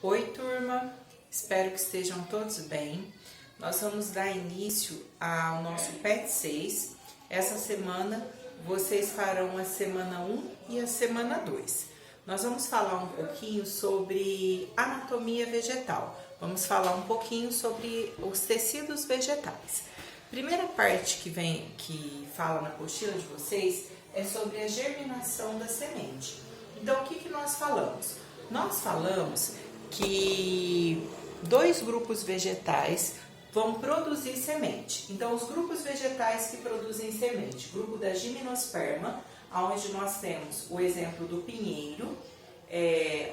Oi, turma! Espero que estejam todos bem. Nós vamos dar início ao nosso PET 6. Essa semana vocês farão a semana 1 e a semana 2. Nós vamos falar um pouquinho sobre anatomia vegetal. Vamos falar um pouquinho sobre os tecidos vegetais. Primeira parte que fala na apostila de vocês é sobre a germinação da semente. Então, o que nós falamos? Nós falamos que dois grupos vegetais vão produzir semente. Então, os grupos vegetais que produzem semente, grupo da gimnosperma, onde nós temos o exemplo do pinheiro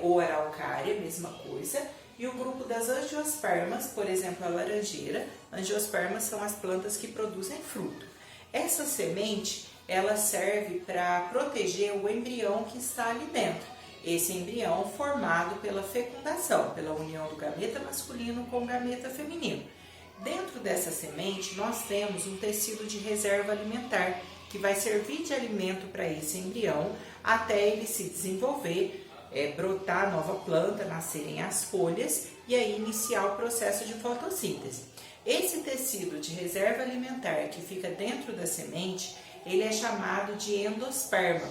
ou araucária, mesma coisa, e o grupo das angiospermas, por exemplo, a laranjeira. Angiospermas são as plantas que produzem fruto. Essa semente, ela serve para proteger o embrião que está ali dentro. Esse embrião formado pela fecundação, pela união do gameta masculino com o gameta feminino. Dentro dessa semente, nós temos um tecido de reserva alimentar, que vai servir de alimento para esse embrião até ele se desenvolver, brotar a nova planta, nascerem as folhas e aí iniciar o processo de fotossíntese. Esse tecido de reserva alimentar que fica dentro da semente, ele é chamado de endosperma.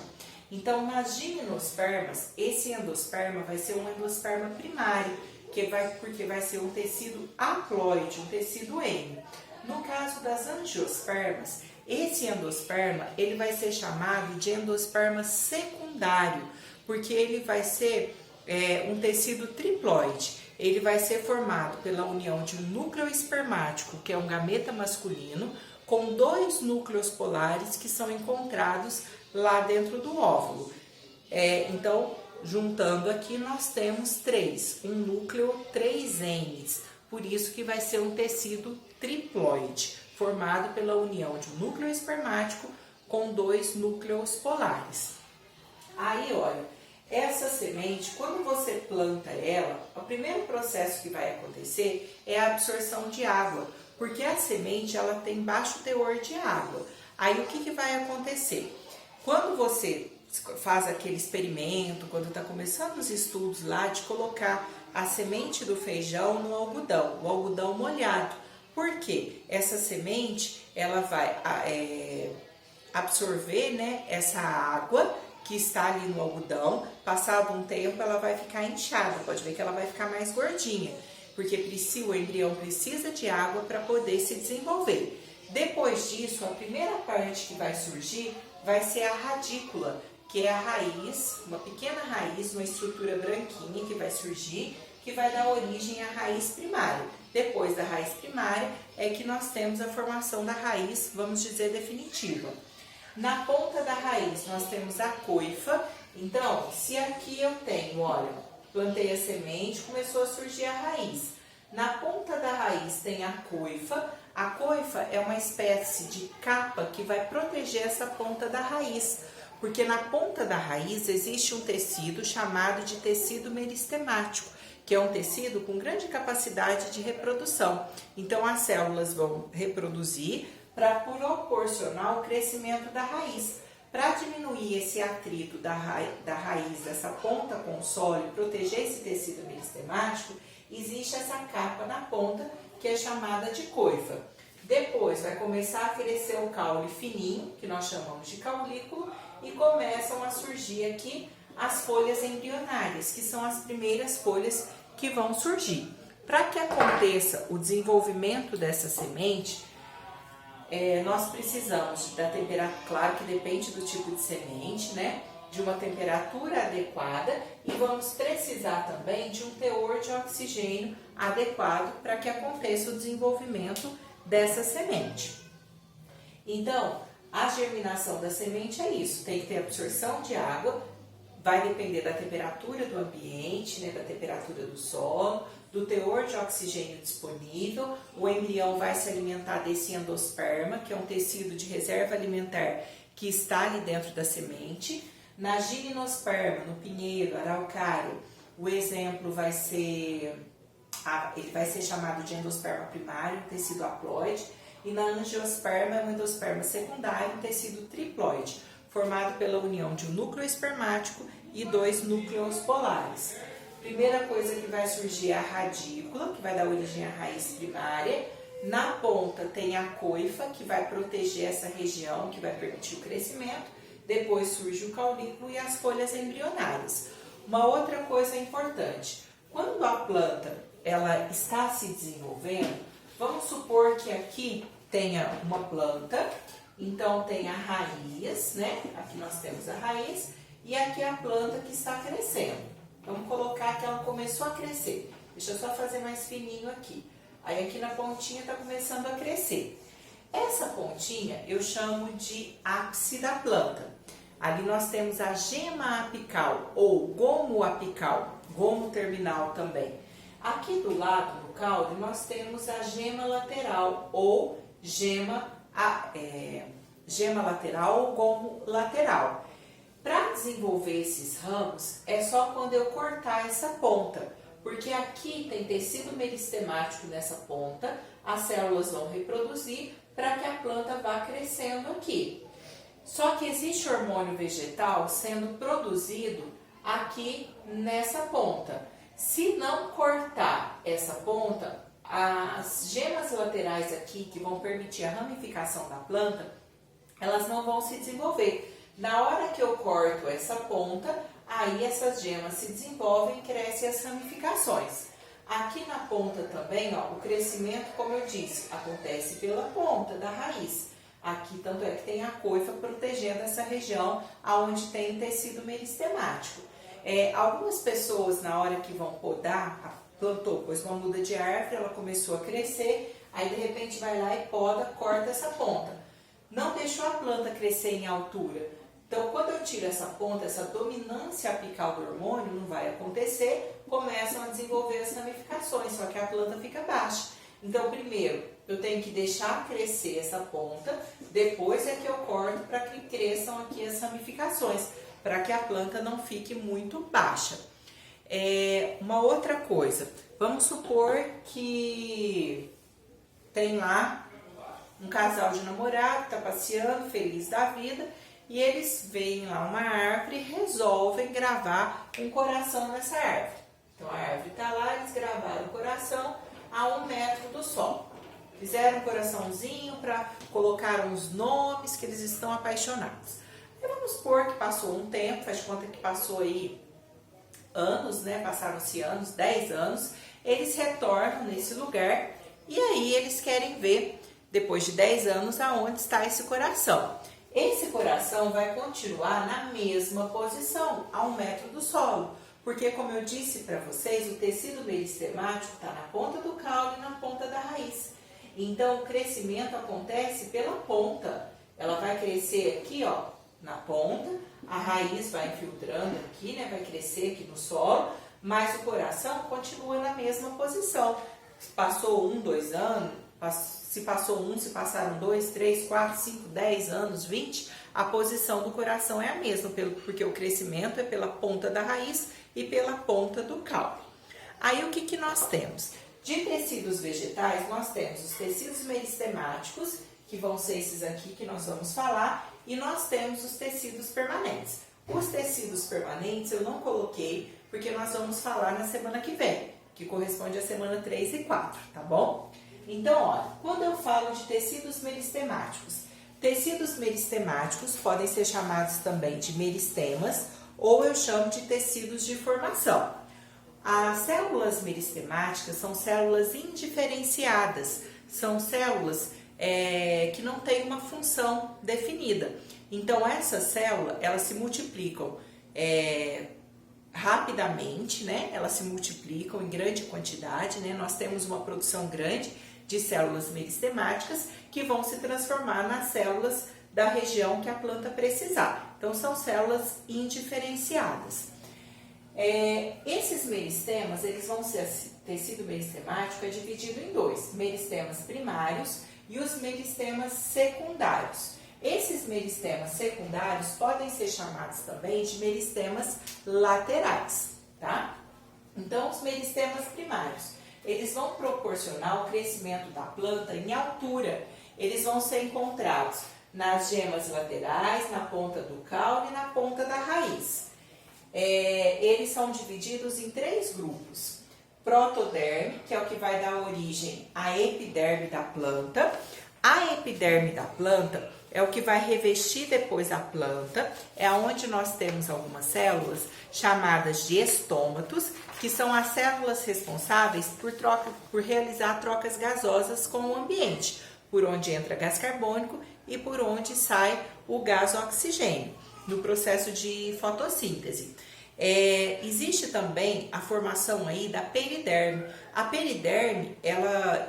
Então, nas gimnospermas, esse endosperma vai ser um endosperma primário, porque vai ser um tecido haploide, um tecido M. No caso das angiospermas, esse endosperma ele vai ser chamado de endosperma secundário, porque ele vai ser um tecido triploide. Ele vai ser formado pela união de um núcleo espermático, que é um gameta masculino, com dois núcleos polares que são encontrados lá dentro do óvulo. Então, juntando aqui, nós temos um núcleo 3Ns, por isso que vai ser um tecido triploide, formado pela união de um núcleo espermático com dois núcleos polares. Aí, olha, essa semente, quando você planta ela, o primeiro processo que vai acontecer é a absorção de água, porque a semente ela tem baixo teor de água. Aí, o que vai acontecer? Quando você faz aquele experimento, quando está começando os estudos lá de colocar a semente do feijão no algodão, o algodão molhado. Por quê? Essa semente, ela vai absorver, né, essa água que está ali no algodão. Passado um tempo, ela vai ficar inchada, pode ver que ela vai ficar mais gordinha, porque o embrião precisa de água para poder se desenvolver. Depois disso, a primeira parte que vai surgir vai ser a radícula, que é a raiz, uma pequena raiz, uma estrutura branquinha que vai surgir, que vai dar origem à raiz primária. Depois da raiz primária é que nós temos a formação da raiz, vamos dizer, definitiva. Na ponta da raiz nós temos a coifa. Então, se aqui eu tenho, olha, plantei a semente, começou a surgir a raiz. Na ponta da raiz tem a coifa. A coifa é uma espécie de capa que vai proteger essa ponta da raiz, porque na ponta da raiz existe um tecido chamado de tecido meristemático, que é um tecido com grande capacidade de reprodução. Então, as células vão reproduzir para proporcionar o crescimento da raiz. Para diminuir esse atrito da raiz, dessa ponta com o solo, e proteger esse tecido meristemático, existe essa capa na ponta, que é chamada de coifa. Depois vai começar a crescer o caule fininho, que nós chamamos de caulículo, e começam a surgir aqui as folhas embrionárias, que são as primeiras folhas que vão surgir. Para que aconteça o desenvolvimento dessa semente, nós precisamos da temperatura, claro que depende do tipo de semente, né? De uma temperatura adequada, e vamos precisar também de um teor de oxigênio adequado para que aconteça o desenvolvimento dessa semente. Então, a germinação da semente é isso, tem que ter absorção de água, vai depender da temperatura do ambiente, né, da temperatura do solo, do teor de oxigênio disponível. O embrião vai se alimentar desse endosperma, que é um tecido de reserva alimentar que está ali dentro da semente. Na gimnosperma, no pinheiro, araucária, o exemplo vai ser, ele vai ser chamado de endosperma primário, um tecido haploide, e na angiosperma é um endosperma secundário, um tecido triploide, formado pela união de um núcleo espermático e dois núcleos polares. Primeira coisa que vai surgir é a radícula, que vai dar origem à raiz primária. Na ponta tem a coifa, que vai proteger essa região, que vai permitir o crescimento. Depois surge o caurículo e as folhas embrionárias. Uma outra coisa importante, quando a planta ela está se desenvolvendo, vamos supor que aqui tenha uma planta, então tem a raiz, né? Aqui nós temos a raiz e aqui a planta que está crescendo. Vamos colocar que ela começou a crescer. Deixa eu só fazer mais fininho aqui. Aí aqui na pontinha está começando a crescer. Essa pontinha eu chamo de ápice da planta. Ali nós temos a gema apical ou gomo apical, gomo terminal também. Aqui do lado do caule nós temos a gema lateral ou gema lateral ou gomo lateral. Para desenvolver esses ramos é só quando eu cortar essa ponta, porque aqui tem tecido meristemático nessa ponta, as células vão reproduzir para que a planta vá crescendo aqui. Só que existe hormônio vegetal sendo produzido aqui nessa ponta. Se não cortar essa ponta, as gemas laterais aqui que vão permitir a ramificação da planta, elas não vão se desenvolver. Na hora que eu corto essa ponta, aí essas gemas se desenvolvem e crescem as ramificações. Aqui na ponta também, ó, o crescimento, como eu disse, acontece pela ponta da raiz. Aqui, tanto é que tem a coifa protegendo essa região onde tem tecido meristemático. Algumas pessoas, na hora que vão podar, plantou, pôs uma muda de árvore, ela começou a crescer, aí de repente vai lá e poda, corta essa ponta. Não deixou a planta crescer em altura. Então, quando eu tiro essa ponta, essa dominância apical do hormônio não vai acontecer, começam a desenvolver as ramificações, só que a planta fica baixa. Então, primeiro, eu tenho que deixar crescer essa ponta, depois é que eu corto para que cresçam aqui as ramificações, para que a planta não fique muito baixa. Uma outra coisa, vamos supor que tem lá um casal de namorado, está passeando, feliz da vida, e eles veem lá uma árvore e resolvem gravar um coração nessa árvore. Então a árvore está lá, eles gravaram o coração a 1 metro do solo. Fizeram um coraçãozinho para colocar os nomes que eles estão apaixonados. E vamos supor que passou um tempo, faz de conta que passou aí anos, né? Passaram-se anos, 10 anos, eles retornam nesse lugar e aí eles querem ver, depois de 10 anos, aonde está esse coração. Esse coração vai continuar na mesma posição, a 1 metro do solo, porque, como eu disse para vocês, o tecido meristemático está na ponta do caule e na ponta da raiz. Então, o crescimento acontece pela ponta. Ela vai crescer aqui, ó, na ponta, a raiz vai infiltrando aqui, né, vai crescer aqui no solo, mas o coração continua na mesma posição. Passou 1, 2 anos, se passou 1, se passaram 2, 3, 4, 5, 10 anos, 20, a posição do coração é a mesma, porque o crescimento é pela ponta da raiz e pela ponta do caule. Aí o que nós temos? De tecidos vegetais, nós temos os tecidos meristemáticos, que vão ser esses aqui que nós vamos falar, e nós temos os tecidos permanentes. Os tecidos permanentes eu não coloquei, porque nós vamos falar na semana que vem, que corresponde à semana 3 e 4, tá bom? Então, olha, quando eu falo de tecidos meristemáticos podem ser chamados também de meristemas, ou eu chamo de tecidos de formação. As células meristemáticas são células indiferenciadas, são células que não têm uma função definida. Então, essas células, elas se multiplicam rapidamente, né? Elas se multiplicam em grande quantidade, né? Nós temos uma produção grande de células meristemáticas que vão se transformar nas células da região que a planta precisar. Então, são células indiferenciadas. Esses meristemas, eles vão ser, tecido meristemático é dividido em 2, meristemas primários e os meristemas secundários. Esses meristemas secundários podem ser chamados também de meristemas laterais, tá? Então, os meristemas primários, eles vão proporcionar o crescimento da planta em altura. Eles vão ser encontrados nas gemas laterais, na ponta do caule e na ponta da raiz. Eles são divididos em 3 grupos. Protoderme, que é o que vai dar origem à epiderme da planta. A epiderme da planta é o que vai revestir depois a planta, é onde nós temos algumas células chamadas de estômatos, que são as células responsáveis por realizar trocas gasosas com o ambiente, por onde entra gás carbônico e por onde sai o gás oxigênio, no processo de fotossíntese. Existe também a formação aí da periderme. A periderme,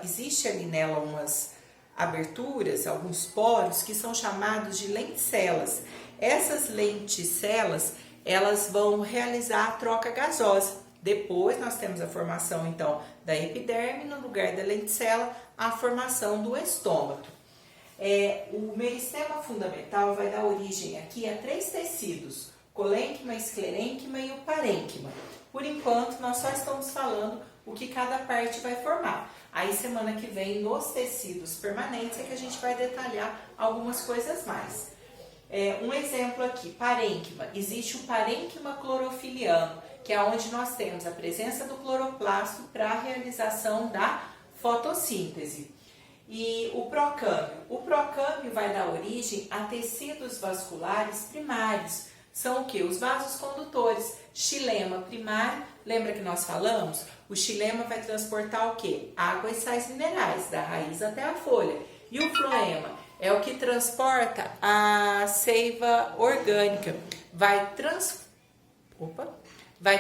existe ali nela umas aberturas, alguns poros que são chamados de lenticelas. Essas lenticelas, elas vão realizar a troca gasosa. Depois nós temos a formação então da epiderme, no lugar da lenticela, a formação do estômato. O meristema fundamental vai dar origem aqui a 3 tecidos: colênquima, esclerênquima e o parênquima. Por enquanto, nós só estamos falando o que cada parte vai formar. Aí, semana que vem, nos tecidos permanentes, é que a gente vai detalhar algumas coisas mais. Um exemplo aqui, parênquima. Existe o parênquima clorofiliano, que é onde nós temos a presença do cloroplasto para a realização da fotossíntese. E o procâmbio. O procâmbio vai dar origem a tecidos vasculares primários. São o que? Os vasos condutores. Xilema primário, lembra que nós falamos? O xilema vai transportar o que? Água e sais minerais, da raiz até a folha. E o floema é o que transporta a seiva orgânica. Vai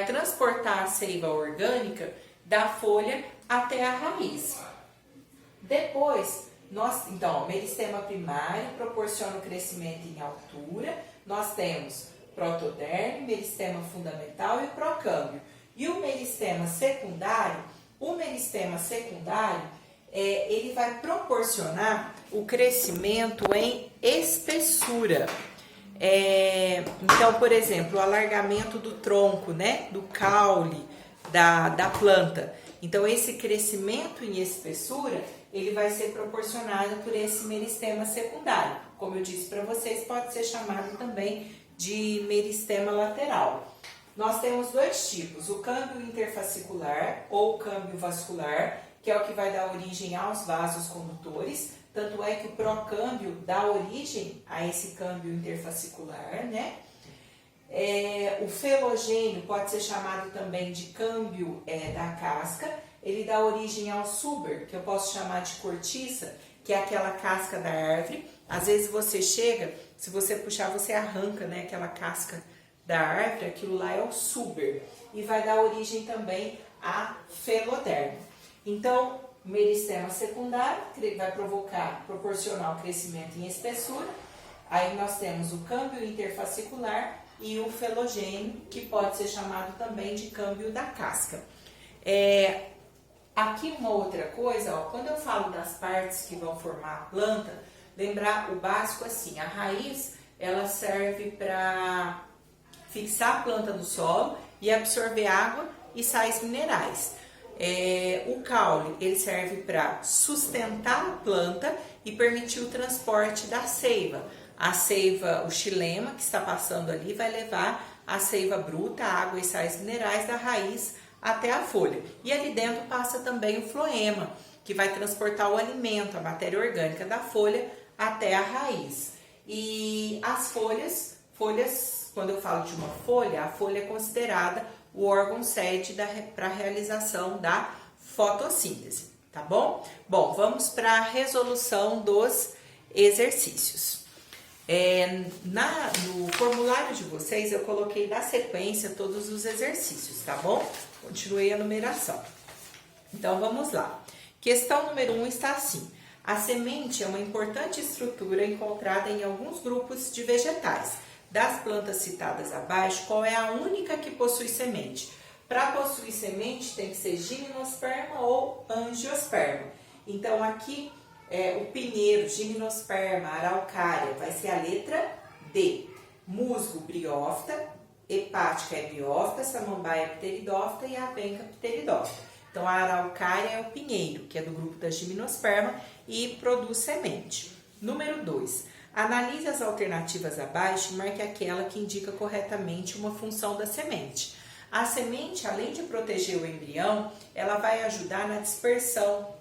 transportar a seiva orgânica da folha até a raiz. Depois, então, o meristema primário proporciona o crescimento em altura. Nós temos protoderme, meristema fundamental e procâmbio. E o meristema secundário, ele vai proporcionar o crescimento em espessura. Então, por exemplo, o alargamento do tronco, né, do caule da planta. Então, esse crescimento em espessura, ele vai ser proporcionado por esse meristema secundário. Como eu disse para vocês, pode ser chamado também de meristema lateral. Nós temos 2 tipos, o câmbio interfascicular ou câmbio vascular, que é o que vai dar origem aos vasos condutores. Tanto é que o procâmbio dá origem a esse câmbio interfascicular, né? O felogênio pode ser chamado também de câmbio da casca. Ele dá origem ao suber, que eu posso chamar de cortiça, que é aquela casca da árvore. Às vezes você chega, se você puxar, você arranca, né, aquela casca da árvore, aquilo lá é o suber. E vai dar origem também a feloderme. Então, o meristema secundário vai proporcionar o crescimento em espessura. Aí nós temos o câmbio interfascicular e o felogênio, que pode ser chamado também de câmbio da casca. Aqui uma outra coisa, quando eu falo das partes que vão formar a planta, lembrar o básico assim, a raiz, ela serve para fixar a planta no solo e absorver água e sais minerais. O caule, ele serve para sustentar a planta e permitir o transporte da seiva. A seiva, o xilema que está passando ali, vai levar a seiva bruta, a água e sais minerais da raiz até a folha. E ali dentro passa também o floema, que vai transportar o alimento, a matéria orgânica da folha até a raiz. E as folhas, quando eu falo de uma folha, a folha é considerada o órgão sede para a realização da fotossíntese, tá bom? Bom, vamos para a resolução dos exercícios. No formulário de vocês eu coloquei na sequência todos os exercícios, tá bom? Continuei a numeração. Então vamos lá. Questão número 1 está assim: a semente é uma importante estrutura encontrada em alguns grupos de vegetais. Das plantas citadas abaixo, qual é a única que possui semente? Para possuir semente tem que ser gimnosperma ou angiosperma. Então aqui o pinheiro, gimnosperma, araucária, vai ser a letra D. Musgo, briófita, hepática é biófita, samambaia é pteridófita e a avenca pteridófita. Então a araucária é o pinheiro, que é do grupo da gimnosperma e produz semente. Número 2. Analise as alternativas abaixo e marque aquela que indica corretamente uma função da semente. A semente, além de proteger o embrião, ela vai ajudar na dispersão,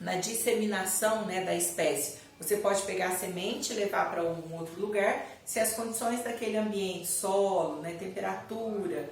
na disseminação, né, da espécie. Você pode pegar a semente e levar para um outro lugar, se as condições daquele ambiente, solo, né, temperatura,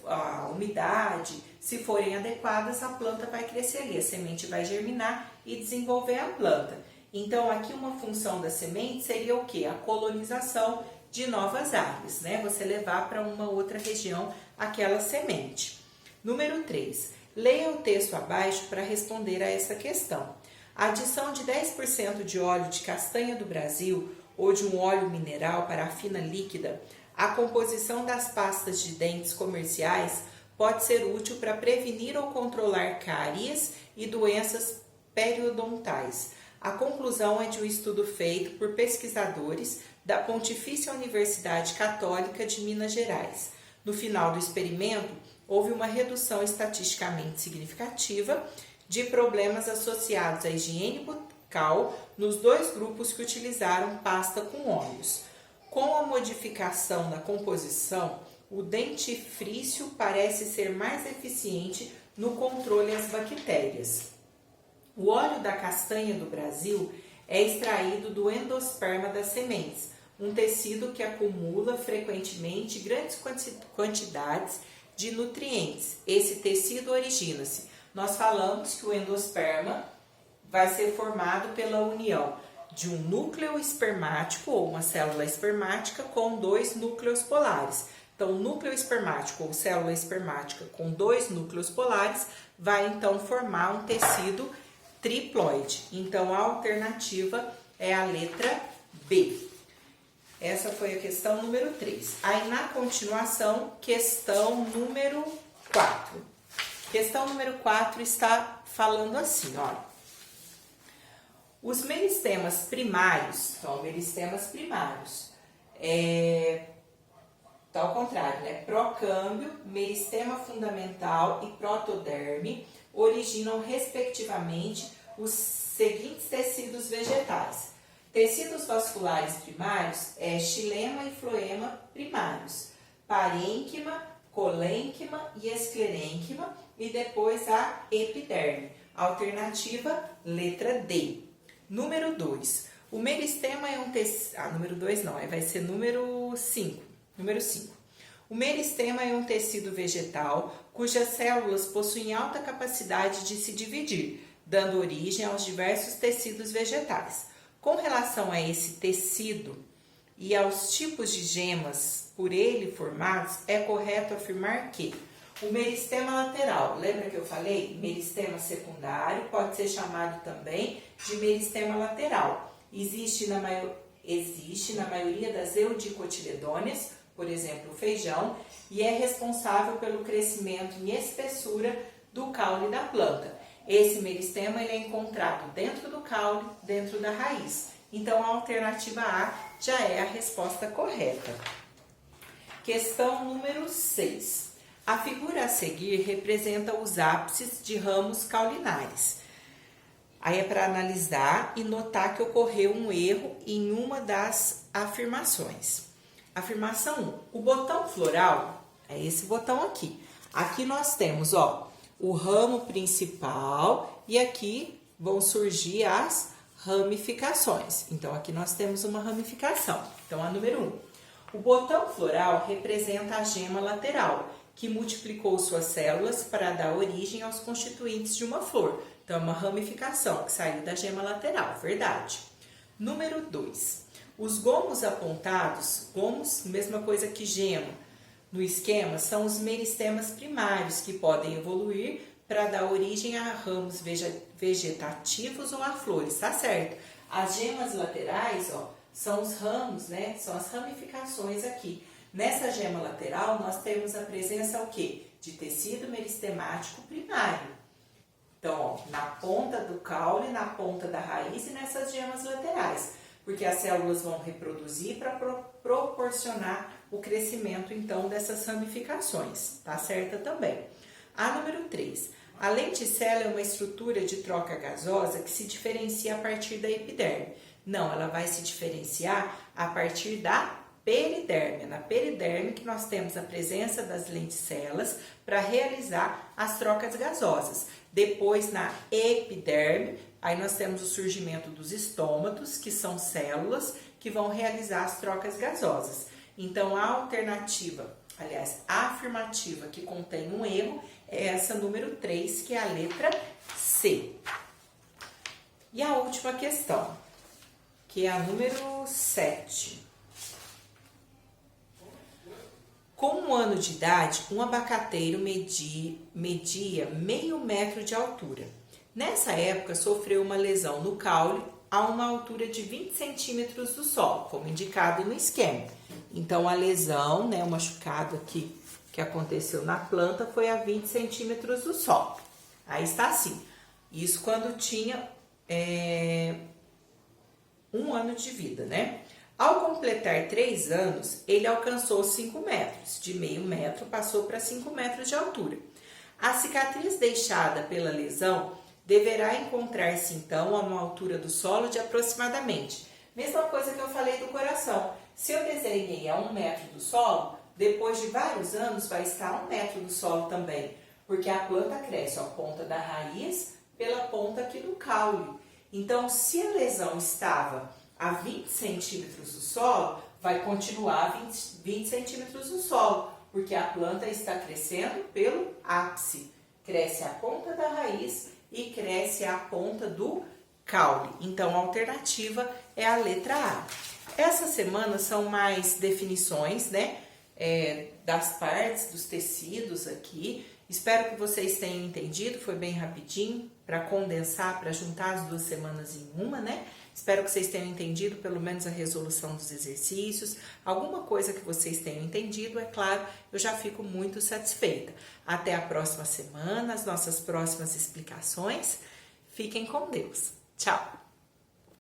a umidade, se forem adequadas, a planta vai crescer ali, a semente vai germinar e desenvolver a planta. Então, aqui uma função da semente seria o quê? A colonização de novas áreas, né? Você levar para uma outra região aquela semente. Número 3. Leia o texto abaixo para responder a essa questão. A adição de 10% de óleo de castanha do Brasil ou de um óleo mineral para a fina líquida, a composição das pastas de dentes comerciais pode ser útil para prevenir ou controlar cáries e doenças periodontais. A conclusão é de um estudo feito por pesquisadores da Pontifícia Universidade Católica de Minas Gerais. No final do experimento, houve uma redução estatisticamente significativa de problemas associados à higiene bucal nos dois grupos que utilizaram pasta com óleos. Com a modificação na composição, o dentifrício parece ser mais eficiente no controle das bactérias. O óleo da castanha do Brasil é extraído do endosperma das sementes, um tecido que acumula frequentemente grandes quantidades de nutrientes. Esse tecido origina-se. Nós falamos que o endosperma vai ser formado pela união de um núcleo espermático ou uma célula espermática com dois núcleos polares. Então, o núcleo espermático ou célula espermática com dois núcleos polares vai então formar um tecido triploide. Então, a alternativa é a letra B. Essa foi a questão número 3. Aí, na continuação, questão número 4. Questão número 4 está falando assim, olha. Os meristemas primários, então, meristemas primários, tá ao contrário, né? Procâmbio, meristema fundamental e protoderme originam, respectivamente, os seguintes tecidos vegetais. Tecidos vasculares primários xilema e floema primários, parênquima, colênquima e esclerênquima e depois a epiderme. Alternativa, letra D. Número 2. O meristema é um tecido... número 2 não, vai ser número 5. Número 5. O meristema é um tecido vegetal cujas células possuem alta capacidade de se dividir, dando origem aos diversos tecidos vegetais. Com relação a esse tecido e aos tipos de gemas por ele formados, é correto afirmar que o meristema lateral, lembra que eu falei? Meristema secundário pode ser chamado também de meristema lateral. Existe na maioria das eudicotiledôneas, por exemplo, o feijão, e é responsável pelo crescimento em espessura do caule da planta. Esse meristema ele é encontrado dentro do caule, dentro da raiz. Então, a alternativa A já é a resposta correta. Questão número 6. A figura a seguir representa os ápices de ramos caulinares. Aí é para analisar e notar que ocorreu um erro em uma das afirmações. Afirmação 1. O botão floral é esse botão aqui. Aqui nós temos, ó, o ramo principal e aqui vão surgir as ramificações. Então, aqui nós temos uma ramificação. Então, a número 1. O botão floral representa a gema lateral, que multiplicou suas células para dar origem aos constituintes de uma flor. Então, é uma ramificação que saiu da gema lateral, verdade. Número 2. Os gomos apontados, gomos, mesma coisa que gema, no esquema, são os meristemas primários, que podem evoluir para dar origem a ramos vegetativos ou a flores, tá certo? As gemas laterais, ó, são os ramos, né? São as ramificações aqui. Nessa gema lateral, nós temos a presença o quê? De tecido meristemático primário. Então, ó, na ponta do caule, na ponta da raiz e nessas gemas laterais. Porque as células vão reproduzir para proporcionar o crescimento, então, dessas ramificações. Tá certa também. A número 3. A lenticela é uma estrutura de troca gasosa que se diferencia a partir da epiderme. Não, ela vai se diferenciar a partir da periderme. Na periderme que nós temos a presença das lenticelas para realizar as trocas gasosas. Depois na epiderme, aí nós temos o surgimento dos estômatos, que são células que vão realizar as trocas gasosas. Então a alternativa, aliás, a afirmativa que contém um erro é essa número 3, que é a letra C. E a última questão, que é a número 7. Com 1 ano de idade, um abacateiro media meio metro de altura. Nessa época, sofreu uma lesão no caule a uma altura de 20 centímetros do solo, como indicado no esquema. Então, a lesão, né, o machucado aqui que aconteceu na planta foi a 20 centímetros do solo. Aí está assim, isso quando tinha 1 ano de vida, né? Ao completar 3 anos, ele alcançou 5 metros. De meio metro, passou para 5 metros de altura. A cicatriz deixada pela lesão deverá encontrar-se, então, a uma altura do solo de aproximadamente. Mesma coisa que eu falei do coração. Se eu desenhei a 1 metro do solo, depois de vários anos vai estar a 1 metro do solo também. Porque a planta cresce a ponta da raiz pela ponta aqui do caule. Então, se a lesão estava a 20 centímetros do solo, vai continuar a 20 centímetros do solo, porque a planta está crescendo pelo ápice. Cresce a ponta da raiz e cresce a ponta do caule. Então, a alternativa é a letra A. Essa semana são mais definições, né, das partes, dos tecidos aqui. Espero que vocês tenham entendido, foi bem rapidinho, para condensar, para juntar as 2 semanas em uma, né? Espero que vocês tenham entendido pelo menos a resolução dos exercícios. Alguma coisa que vocês tenham entendido, é claro, eu já fico muito satisfeita. Até a próxima semana, as nossas próximas explicações. Fiquem com Deus. Tchau!